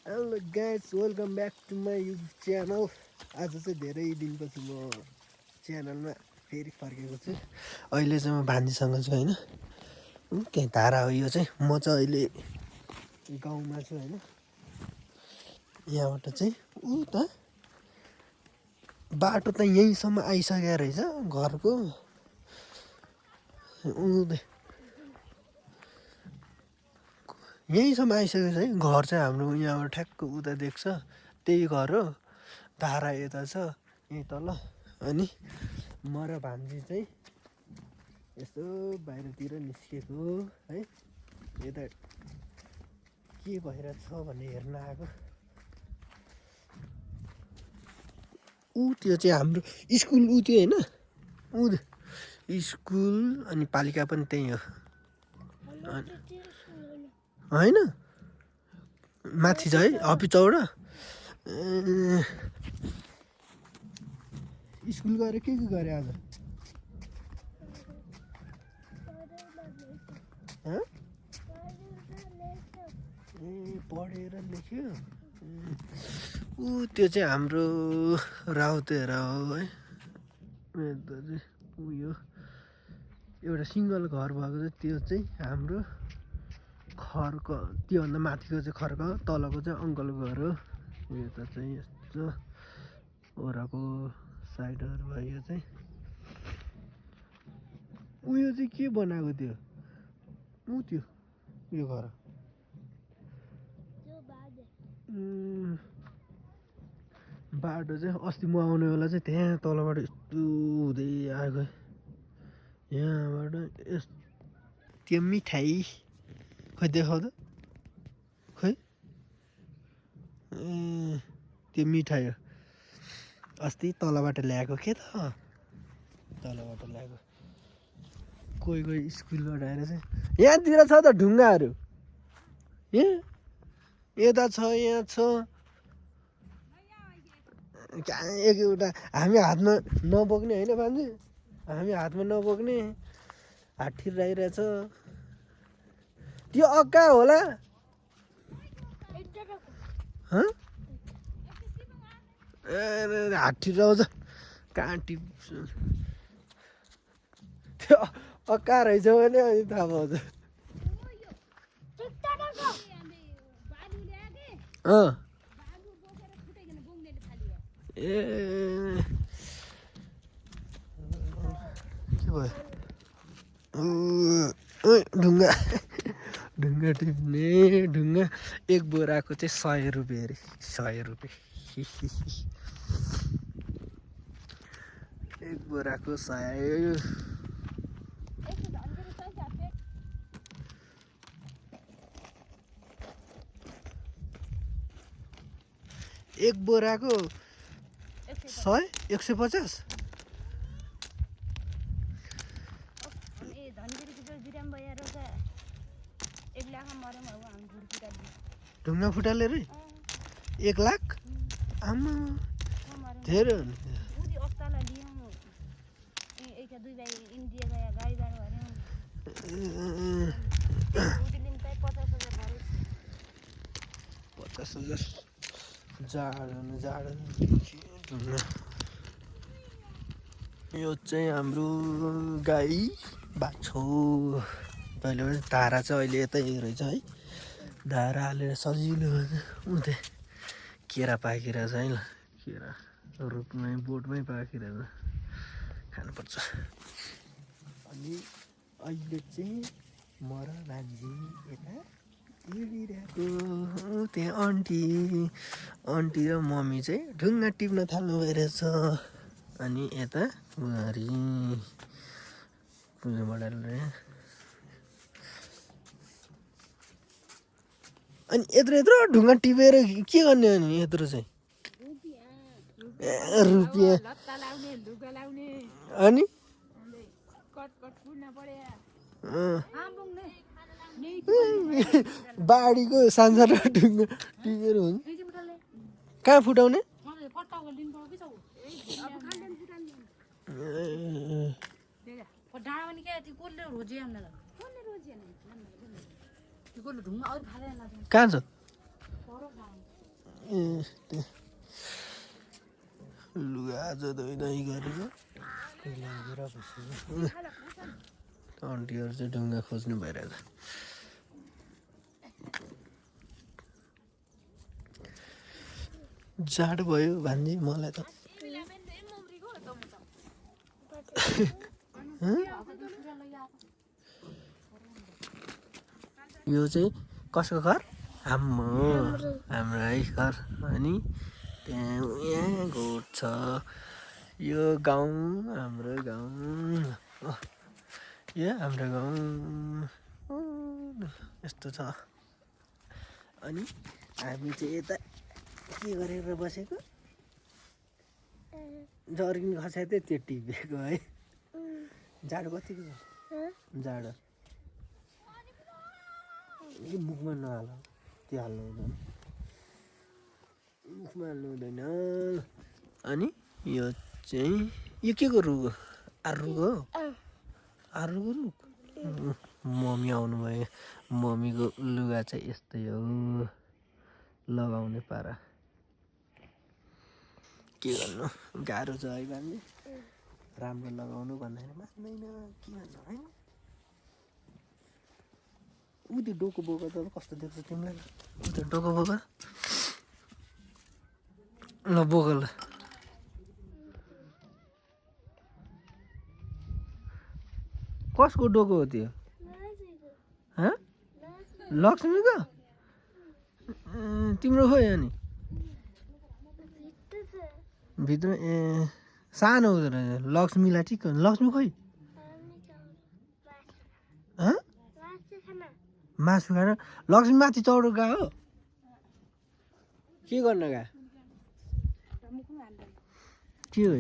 Hello guys, welcome back to my YouTube channel. आज चाहिँ धेरै दिनपछि म च्यानलमा फेरि फर्केको छु। अहिले चाहिँ म भान्जीसँग छु होइन, त्यही धारा हो यो चाहिँ। म चाहिँ अहिले गाउँमा छु होइन। यहाँबाट चाहिँ त बाटो त यहीँसम्म आइसकेको रहेछ घरको। यहीँसम्म आइसकेको छ है घर चाहिँ हाम्रो। यहाँबाट ठ्याक्क उता देख्छ त्यही घर हो। धारा यता छ यहीँ तल। अनि म र भान्जी चाहिँ यसो बाहिरतिर निस्केको है, यता के भइरहेछ भन्ने हेर्न आएको। त्यो चाहिँ हाम्रो स्कुल त्यो होइन, स्कुल अनि पालिका पनि त्यही हो होइन। माथि छ है हपी चौडा। स्कुल गएर के गरे आज? पढेर लेख्यो। त्यो चाहिँ हाम्रो राउतेरा हो है। यता चाहिँ उयो एउटा सिङ्गल घर भएको चाहिँ त्यो चाहिँ हाम्रो खर्क। त्योभन्दा माथिको चाहिँ खर्क, तलको चाहिँ अङ्कलको घर हो। यता चाहिँ यस्तो ओराको साइडहरू भयो। यो चाहिँ उयो चाहिँ के बनाएको थियो त्यो यो घर? बाटो चाहिँ अस्ति म आउने बेला चाहिँ त्यहाँ तलबाट यस्तो हुँदै आएको। यहाँबाट त्यो मिठाई खोइ देखाउ त, खोइ त्यो मिठाई हो। अस्ति तलबाट ल्याएको के त, तलबाट ल्याएको। कोही कोही स्कुलबाट आएर चाहिँ यहाँतिर छ त ढुङ्गाहरू, यता छ यहाँ छ। कहाँ एउटा हामी हातमा नबोक्ने होइन भान्जी, हामी हातमा नबोक्ने हात्ती राइरहेछ। त्यो अक्का होला हात्ती राउँछ कहाँ टिप्छ। त्यो अक्का रहेछ भने अनि थाहा पाउँछ। ए के भयो? ढुङ्गा ढुङ्गा टिप्ने ढुङ्गा एक बोराको चाहिँ 100 रुपियाँ अरे, 100 रुपियाँ। एक बोराको 100। एक बोराको 100, 150। ढुङ्गा फुटाले रे 1 लाख आमा धेरै हो नि। जाडो यो चाहिँ हाम्रो गाई बाछो। पहिले पनि धारा चाहिँ अहिले यतै रहेछ है। धारा हालेर सजिलो उतै केरा पाकिरहेछ है। ल केरा रुखमै बोटमै पाकिरहेछ, खानुपर्छ। अनि अहिले चाहिँ म र भान्जी यता हिँडिरहेको। त्यहाँ आन्टी र मम्मी चाहिँ ढुङ्गा टिप्न थाल्नु भइरहेछ। अनि यता बुहारी पूजा बडाले। अनि यत्रो ढुङ्गा टिपेर के गर्ने? अनि यत्रो चाहिँ रुपियाँ अनि बाढीको सानसानो ढुङ्गा टिपेर हुन्छ। कहाँ फुटाउने? कहाँ छ? लुगा आज धोइ गरेको लागेर बसेको आन्टीहरू चाहिँ ढुङ्गा खोज्नु भइरहेछ जाडो भयो भान्जी मलाई त यो चाहिँ कसको घर हाम्रो है घर अनि त्यहाँ यहाँ गोठ छ यो गाउँ हाम्रो गाउँ यो हाम्रो गाउँ यस्तो छ अनि हामी चाहिँ यता के गरेर बसेको जर्किन खसाइ थियो त्यो टिपेको है जाडो कतिको छ जाडो मुखमा नहाल त्यो हाल्नु हुँदैन मुखमा हाल्नु हुँदैन अनि यो चाहिँ यो के को रुख हो आरुको हो आरुको रुख मम्मी आउनुभयो मम्मीको लुगा चाहिँ यस्तै हो लगाउने पारा के गर्नु गाह्रो छ है भान्जी राम्रो लगाउनु भन्दाखेरि मान्दैन के गर्नु है ऊ त्यो डोको बोका त कस्तो देख्छ तिमीलाई ऊ त्यो डोको बोका ल बोका ल कसको डोको हो त्यो लक्ष्मीको तिम्रो खोइ अनि भित्र सानो हुँदो रहेछ लक्ष्मीलाई ठिक लक्ष्मी खोइ मासु खाएर लक्ष्मी माथि चौडो गएको हो के गर्न गएको के हो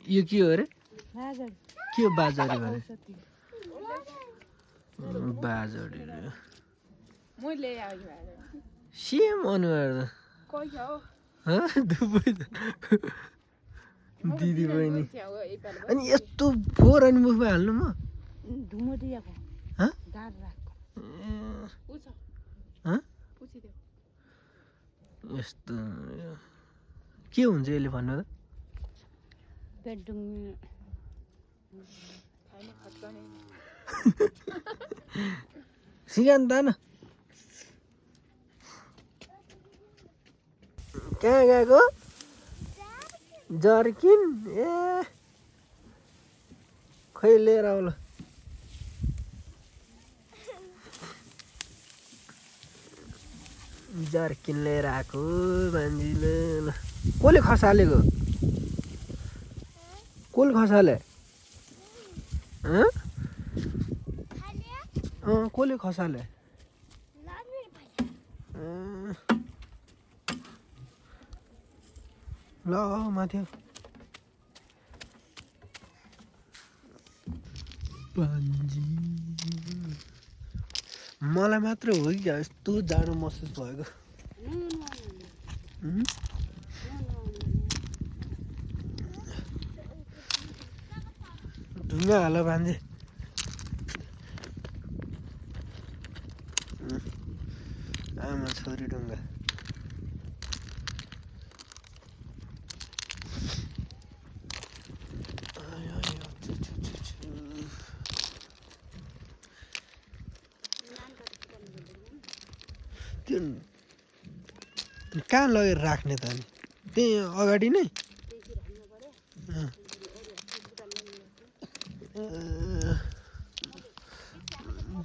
यो के हो अरे के हो बाजरी भने बाजरी सेम अनुहार दिदी बहिनी अनि यस्तो फोहोर अनि मुखमा हाल्नु म यस्तो के हुन्छ यसले भन्नु त सिकान त न कहाँ गएको जर्किन ए खै लिएर आउल जर्किन लिएर आएको भान्जीले ल कसले खसालेको कसले खसाले कसले खसाले ल माथि भान्जी मलाई मात्र हो कि यस्तो जाडो महसुस भएको ढुङ्गा हाल भान्जी आमा छोरी ढुङ्गा त्यो कहाँ लगेर राख्ने त अनि त्यही अगाडि नै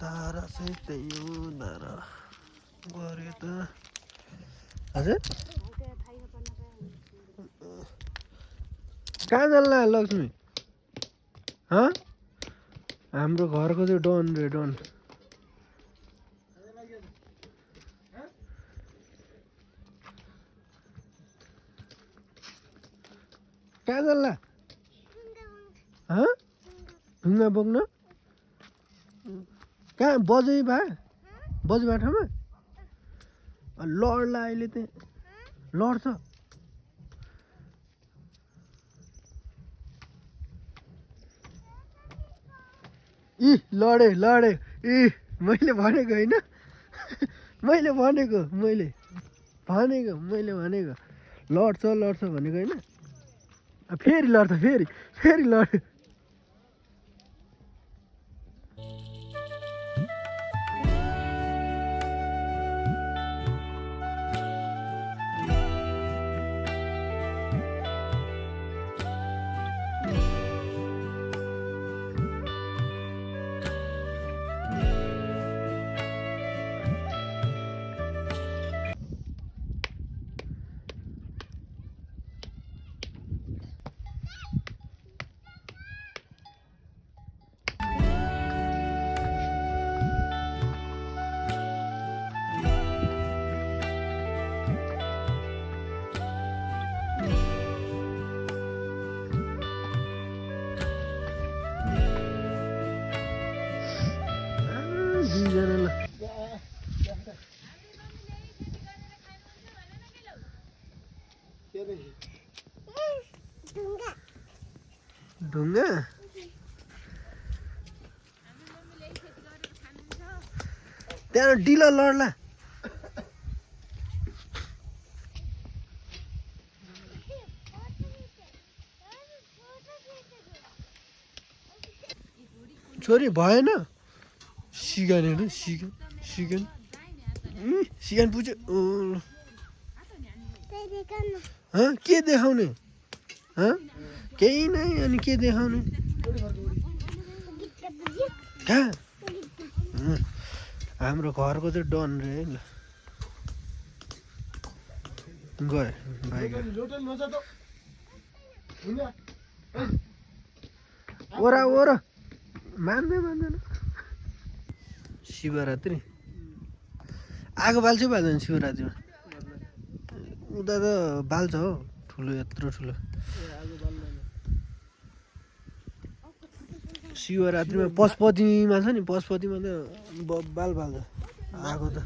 धारा चाहिँ त्यही हो धारा गऱ्यो त हजुर कहाँ जान्ला लक्ष्मी हाम्रो घरको चाहिँ डन रे डन कहाँ जान्ला ढुङ्गा बोक्न कहाँ बजै बाटोमा लड्ला अहिले त्यहाँ लड्छ लडे मैले भनेको होइन मैले भनेको लड्छ भनेको होइन फेरि लड्छ फेरि लड्यो दुईजनालाई ढुङ्गा त्यहाँ डिलो लड्ला छोरी भएन सिगानहरू सिगान पुग्यो के देखाउने केही नै अनि के देखाउने कहाँ हाम्रो घरको चाहिँ डन रे है ल गयो भाइ ओरा मान्दैन शिवरात्रि आगो बाल्छ बाल्दैन शिवरात्रिमा उता त बाल्छ हो ठुलो यत्रो ठुलो शिवरात्रिमा पशुपतिमा छ नि पशुपतिमा त बाल्छ आगो त